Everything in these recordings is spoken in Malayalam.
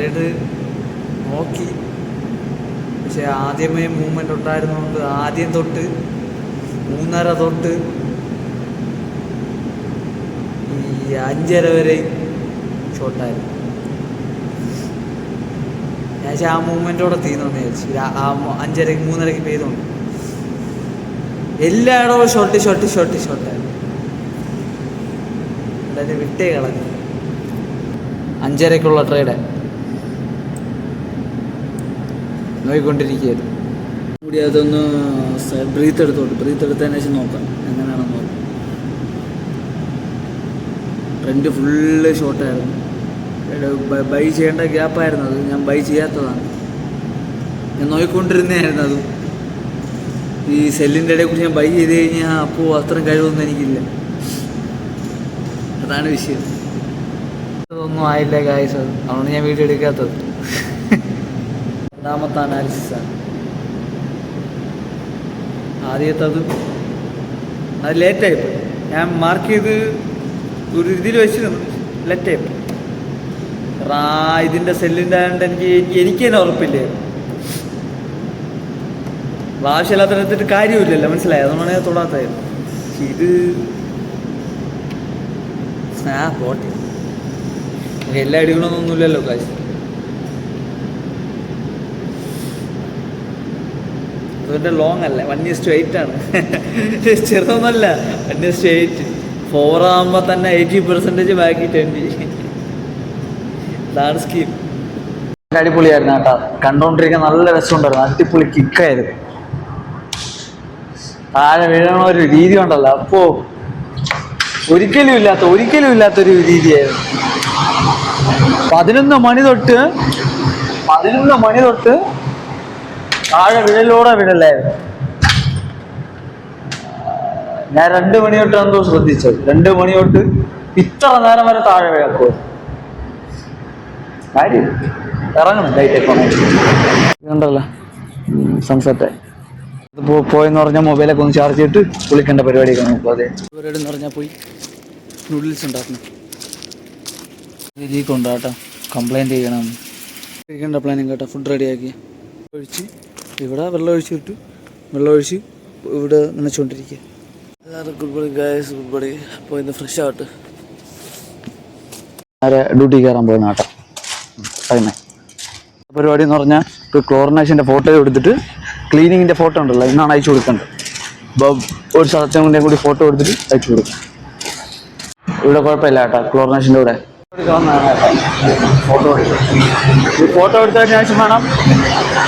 ട്രേഡ് നോക്കി, പക്ഷെ ആദ്യമേ മൂവ്മെൻ്റ് ഉണ്ടായിരുന്നതുകൊണ്ട് ആദ്യം തൊട്ട് 3:30 തൊട്ട് ഈ 5:30 വരെ ഷോർട്ടായിരുന്നു. ഞാൻ ആ മൂവ്മെൻറ്റോടെ തീർന്നെന്ന് വിചാരിച്ചു. 5:30 3:30 പെയ്തുകൊണ്ട് എല്ലായിടവും ഷോർട്ടായിരുന്നു. അതായത് വിട്ടേ കളഞ്ഞു 5:30 ട്രേഡ് നോക്കിക്കൊണ്ടിരിക്കുകയായിരുന്നു. കൂടി അതൊന്ന് ബ്രീത്ത് എടുത്തതിന് ശേഷം നോക്കാം എങ്ങനെയാണെന്ന് നോക്കാം. Trend full ഷോർട്ടായിരുന്നു. ബൈ ചെയ്യേണ്ട ഗ്യാപ്പായിരുന്നു അത്. ഞാൻ ബൈ ചെയ്യാത്തതാണ്. ഞാൻ നോക്കിക്കൊണ്ടിരുന്നതായിരുന്നു അതും. ഈ സെല്ലിൻ്റെ ഇടയിൽ കൂടി ഞാൻ ബൈ ചെയ്ത് കഴിഞ്ഞാൽ അപ്പോൾ അത്രയും കഴിവൊന്നും എനിക്കില്ല. അതാണ് വിഷയം. അതൊന്നും ആയില്ല ഗായ്സ്. അതുകൊണ്ട് ഞാൻ വീഡിയോ എടുക്കാത്തത്. രണ്ടാമത്തെ അനാലിസിസാണ്. ആദ്യത്തത് അത് ലേറ്റായിപ്പോയി. ഞാൻ മാർക്ക് ചെയ്ത് ഒരു ഇതിൽ വെച്ചിരുന്നു, ലേറ്റായിപ്പോയി. ഇതിൻ്റെ സെല്ലിൻ്റെ ആയതുകൊണ്ട് എനിക്ക് തന്നെ ഉറപ്പില്ലേ. ആവശ്യമില്ലാത്തടത്തിട്ട് കാര്യമില്ലല്ലോ, മനസ്സിലായി. അതുകൊണ്ടാണ് ഞാൻ തൊടാത്തായിരുന്നു. പക്ഷെ ഇത് പോട്ടെ, എല്ലാം അടിക്കണമെന്നൊന്നുമില്ലല്ലോ കാശ്. അതുകൊണ്ട് ലോങ് അല്ല, 1:8 ആണ്. ചെറുതൊന്നുമല്ല, 1:8. 4 ആകുമ്പോൾ തന്നെ 80% ബാക്കി 20. ഇതാണ് സ്കീം. അടിപൊളിയായിരുന്നു കേട്ടോ, കണ്ടോണ്ടിരിക്കാൻ നല്ല രസമുണ്ടായിരുന്നു. അടിപൊളി കിക്കായിരുന്നു. താഴെ വീഴണ ഒരു രീതി ഉണ്ടല്ലോ, അപ്പോ ഒരിക്കലും ഇല്ലാത്തൊരു രീതിയായിരുന്നു. 11 മണി തൊട്ട് താഴെ വിടലായിരുന്നു. ഞാൻ 2 മണി തൊട്ട് എന്തോ ശ്രദ്ധിച്ചത്. 2 മണി തൊട്ട് ഇത്ര നേരം വരെ താഴെ വീഴക്കോ കാര്യം ഇറങ്ങണം. ലൈറ്റൊക്കെ ഉണ്ടല്ലോ സൺസെറ്റ്. അതിപ്പോൾ പോയെന്ന് പറഞ്ഞാൽ മൊബൈലൊക്കെ ഒന്ന് ചാർജ് ചെയ്തിട്ട് കുളിക്കേണ്ട പരിപാടിയൊക്കെ നോക്കും. അതെ പരിപാടി എന്ന് പറഞ്ഞാൽ പോയി നൂഡിൽസ് ഉണ്ടാക്കണം. ലീക്കുണ്ടോ കേട്ടോ, കംപ്ലൈൻറ്റ് ചെയ്യണം. കഴിക്കേണ്ട പ്ലാനിങ് കേട്ടോ. ഫുഡ് റെഡിയാക്കി ഒഴിച്ച് ഇവിടെ വെള്ളമൊഴിച്ച് ഇവിടെ നനച്ചുകൊണ്ടിരിക്കുക. എല്ലാവർക്കും good morning guys, good morning. അപ്പോൾ ഇന്ന് ഫ്രഷ് ആവട്ടെ. നേരെ ഡ്യൂട്ടി കയറാൻ പോകുന്ന കേട്ടോ. ടൈമേ പരിപാടി എന്ന് പറഞ്ഞാൽ ഇപ്പോൾ ക്ലോറിനേഷൻ്റെ ഫോട്ടോ എടുത്തിട്ട് ക്ലീനിങ്ങിൻ്റെ ഫോട്ടോ ഉണ്ടല്ലോ, ഇന്നാണ് അയച്ചു കൊടുക്കേണ്ടത്. അപ്പോൾ ഒരു സ്ഥലത്തിൻ്റെ കൂടി ഫോട്ടോ എടുത്തിട്ട് അയച്ചു കൊടുക്കും. ഇവിടെ കുഴപ്പമില്ല കേട്ടോ, ക്ലോറിനേഷൻ്റെ കൂടെ ഫോട്ടോ എടുത്തതിന് ശേഷം വേണം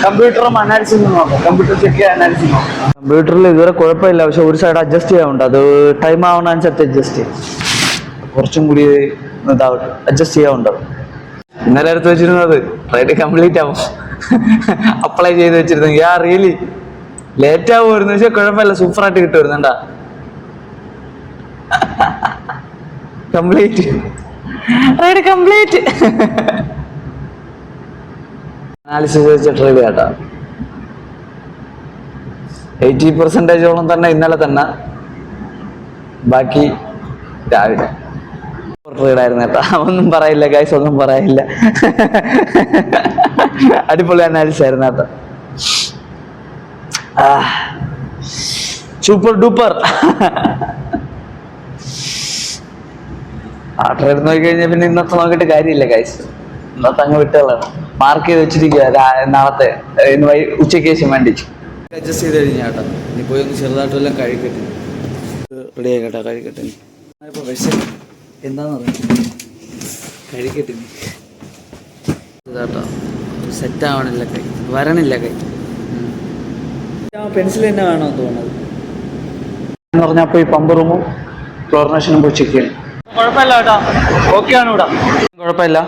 കമ്പ്യൂട്ടറും അനാലിസിസ് നോക്കാം. കമ്പ്യൂട്ടർ ചെക്ക് ചെയ്യാൻ അനാലിസിസ് നോക്കാം. കമ്പ്യൂട്ടറിൽ ഇതുവരെ കുഴപ്പമില്ല, പക്ഷെ ഒരു സൈഡ് അഡ്ജസ്റ്റ് ചെയ്യാറുണ്ട്. അത് ടൈം ആവുന്നതനുസരിച്ച് അഡ്ജസ്റ്റ് ചെയ്യും. കുറച്ചും കൂടി ഇതാവട്ടെ, അഡ്ജസ്റ്റ് ചെയ്യാറുണ്ടാവും. ഇന്നലെ എടുത്ത് വെച്ചിരുന്നത് ട്രേഡ് കംപ്ലീറ്റ് ആവും. അപ്ലൈ ചെയ്ത് വെച്ചിരുന്നെങ്കിൽ റിയലി ലേറ്റ് ആവുമായിരുന്നു. പക്ഷെ കുഴപ്പമില്ല, സൂപ്പറായിട്ട് കിട്ടുമായിരുന്നുണ്ടാ. കംപ്ലീറ്റ് അനാലിസിസ് വെച്ച ട്രേഡ് കേട്ടാ. 80% തന്നെ ഇന്നലെ തന്നെ, ബാക്കി രാവിലെ ട്രേഡായിരുന്നു കേട്ടാ. ഒന്നും പറയില്ല ഗൈസ്, ഒന്നും പറയില്ല. അടിപൊളി അനാലിസിസ് ആയിരുന്നു കേട്ടോ. Super duper. ആ ട്രേഡ് നോക്കി കഴിഞ്ഞാൽ പിന്നെ ഇന്നത്തെ നോക്കിയിട്ട് കാര്യമില്ല ഗൈസ്. ഇന്നത്തെ അങ്ങ് വിട്ടുകളാണ്. മാർക്ക് ചെയ്ത് വെച്ചിരിക്കുക നാളത്തെ ഉച്ചയ്ക്ക് ശേഷം വേണ്ടി അഡ്ജസ്റ്റ് ചെയ്ത് കഴിഞ്ഞാൽ കേട്ടോ. ഇനി പോയി ഒന്ന് ചെറുതായിട്ടെല്ലാം കഴിക്കട്ടെ. റെഡി ആയിക്കട്ടെ, കഴിക്കട്ടെ. ഇപ്പോൾ വിഷം എന്താന്ന് പറയാം, കഴിക്കട്ടെ കേട്ടോ. സെറ്റ് ആവണില്ല കൈ, വരണില്ല കൈ. പെൻസിൽ തന്നെ വേണമെന്ന് തോന്നുന്നത് എന്ന് പറഞ്ഞാൽ പോയി പമ്പ് റൂമും ക്ലോറിനേഷനും പോയി ചെക്ക് ചെയ്യണം. കുഴപ്പമില്ല കേട്ടോ, ഓക്കെ ആണ് ഇവിടെ, കുഴപ്പമില്ല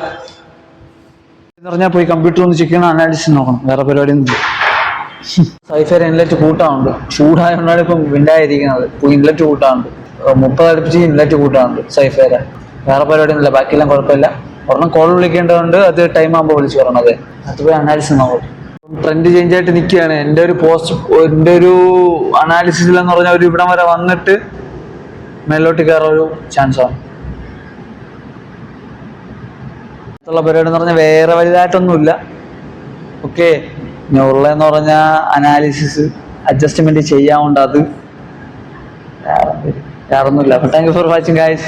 എന്ന് പറഞ്ഞാൽ പോയി കമ്പ്യൂട്ടർ ഒന്ന് ചെക്ക് ചെയ്യണം, അനാലിസിസ് നോക്കണം. വേറെ പരിപാടിയൊന്നും സൈഫർ ഇൻലെറ്റ് കൂട്ടാറുണ്ട്. ചൂടായതുകൊണ്ടാണ് ഇപ്പം വിൻഡായിരിക്കുന്നത്. ഇൻലെറ്റ് കൂട്ടാറുണ്ട്, 30 അടുപ്പിച്ച് ഇൻലെറ്റ് കൂട്ടാറുണ്ട് സൈഫേര. വേറെ പരിപാടിയൊന്നുമില്ല, ബാക്കിയെല്ലാം കുഴപ്പമില്ല. ഒരെണ്ണം കോൾ വിളിക്കേണ്ടതുണ്ട്, അത് ടൈം ആകുമ്പോൾ വിളിച്ചു പറയണത്. അത് പോയി അനാലിസിസ് നോക്കട്ടെ. ട്രെൻഡ് ചേഞ്ച് ആയിട്ട് നിൽക്കുകയാണ്. എൻ്റെ ഒരു അനാലിസിസിൽ എന്ന് പറഞ്ഞാൽ ഒരു ഇവിടം വരെ വന്നിട്ട് മേലോട്ട് കയറാൻ ഒരു ചാൻസാണ്. ഉള്ള പരിപാടി എന്ന് പറഞ്ഞാൽ വേറെ വലുതായിട്ടൊന്നുമില്ല. ഓക്കെ, ഉള്ളതെന്ന് പറഞ്ഞാൽ അനാലിസിസ് അഡ്ജസ്റ്റ്മെന്റ് ചെയ്യാറുണ്ട്. അത് വേറൊന്നുമില്ല. Thank you for watching guys.